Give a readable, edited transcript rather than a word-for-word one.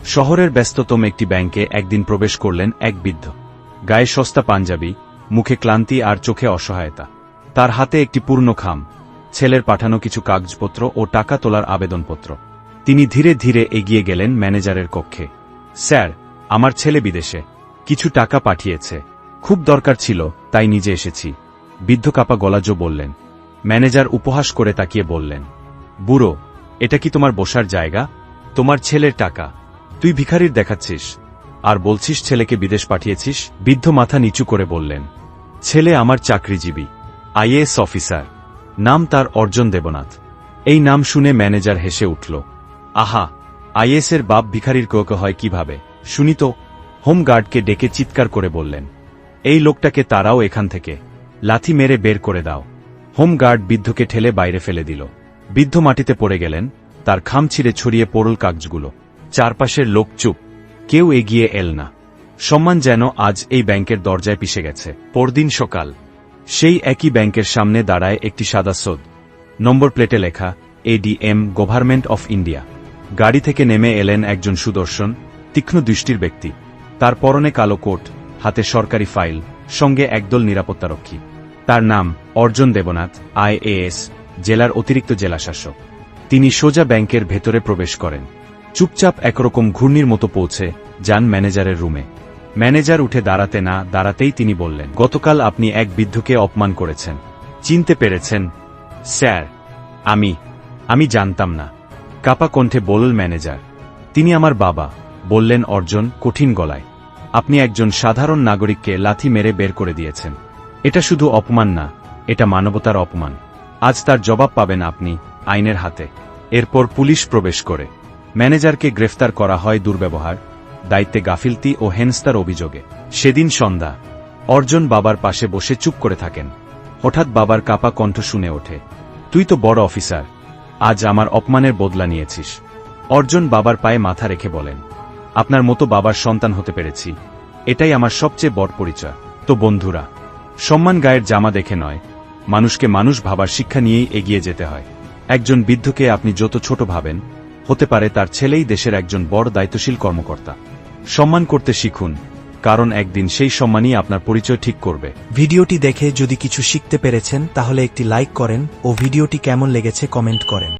শহরের ব্যস্ততম একটি ব্যাংকে একদিন প্রবেশ করলেন এক বৃদ্ধ। গায়ে সস্তা পাঞ্জাবি, মুখে ক্লান্তি আর চোখে অসহায়তা। তার হাতে একটি পূর্ণ খাম, ছেলের পাঠানো কিছু কাগজপত্র ও টাকা তোলার আবেদনপত্র। তিনি ধীরে ধীরে এগিয়ে গেলেন ম্যানেজারের কক্ষে। স্যার, আমার ছেলে বিদেশে কিছু টাকা পাঠিয়েছে, খুব দরকার ছিল, তাই নিজে এসেছি, বৃদ্ধ কাপা গলাজো বললেন। ম্যানেজার উপহাস করে তাকিয়ে বললেন, বুড়ো, এটা কি তোমার বসার জায়গা? তোমার ছেলের টাকা তুই ভিখারির দেখাচ্ছিস আর বলছিস ছেলেকে বিদেশ পাঠিয়েছিস? বৃদ্ধ মাথা নিচু করে বললেন, ছেলে আমার চাকরিজীবী, আইএএস অফিসার, নাম তার অর্জন দেবনাথ। এই নাম শুনে ম্যানেজার হেসে উঠল। আহা, আইএএসের বাপ ভিখারির কোকে হয় কিভাবে শুনি তো। হোমগার্ডকে ডেকে চিৎকার করে বললেন, এই লোকটাকে তারাও এখান থেকে, লাথি মেরে বের করে দাও। হোমগার্ড বৃদ্ধকে ঠেলে বাইরে ফেলে দিল। বৃদ্ধ মাটিতে পড়ে গেলেন, তার খাম ছিঁড়ে ছড়িয়ে পড়ল কাগজগুলো। চারপাশের লোক চুপ, কেউ এগিয়ে এল না। সম্মান যেন আজ এই ব্যাংকের দরজায় পিষে গেছে। পরদিন সকাল, সেই একই ব্যাংকের সামনে দাঁড়ায় একটি সাদা সদ, নম্বর প্লেটে লেখা এডিএম, গভর্নমেন্ট অফ ইন্ডিয়া। গাড়ি থেকে নেমে এলেন একজন সুদর্শন, তীক্ষ্ণ দৃষ্টির ব্যক্তি। তার পরনে কালো কোট, হাতে সরকারি ফাইল, সঙ্গে একদল নিরাপত্তারক্ষী। তার নাম অর্জন দেবনাথ, আইএএস, জেলার অতিরিক্ত জেলাশাসক। তিনি সোজা ব্যাংকের ভেতরে প্রবেশ করেন। চুপচাপ একরকম ঘূর্ণির মতো পৌঁছে যান ম্যানেজারের রুমে। ম্যানেজার উঠে দাঁড়াতে না দাঁড়াতেই তিনি বললেন, গতকাল আপনি এক বৃদ্ধকে অপমান করেছেন, চিনতে পেরেছেন? স্যার, আমি জানতাম না, কাপা কণ্ঠে বলল ম্যানেজার। তিনি আমার বাবা, বললেন অর্জন কঠিন গলায়। আপনি একজন সাধারণ নাগরিককে লাথি মেরে বের করে দিয়েছেন। এটা শুধু অপমান না, এটা মানবতার অপমান। আজ তার জবাব পাবেন আপনি, আইনের হাতে। এরপর পুলিশ প্রবেশ করে ম্যানেজারকে গ্রেফতার করা হয় দুর্ব্যবহার, দায়িত্বে গাফিলতি ও হেনস্তার অভিযোগে। সেদিন সন্ধ্যা, অর্জন বাবার পাশে বসে চুপ করে থাকেন। হঠাৎ বাবার কাপা কণ্ঠ শুনে ওঠে, তুই তো বড় অফিসার, আজ আমার অপমানের বদলা নিয়েছিস। অর্জন বাবার পায়ে মাথা রেখে বলেন, আপনার মতো বাবার সন্তান হতে পেরেছি, এটাই আমার সবচেয়ে বড় পরিচয়। তো বন্ধুরা, সম্মান গায়ের জামা দেখে নয়, মানুষকে মানুষ ভাবার শিক্ষা নিয়েই এগিয়ে যেতে হয়। একজন বৃদ্ধকে আপনি যত ছোট ভাবেন, হতে পারে তার ছেলেই দেশের একজন বড় দায়িত্বশীল কর্মকর্তা। সম্মান করতে শিখুন, কারণ একদিন সেই সম্মানই আপনার পরিচয় ঠিক করবে। ভিডিওটি দেখে যদি কিছু শিখতে পেরেছেন তাহলে একটি লাইক করেন ও ভিডিওটি কেমন লেগেছে কমেন্ট করেন।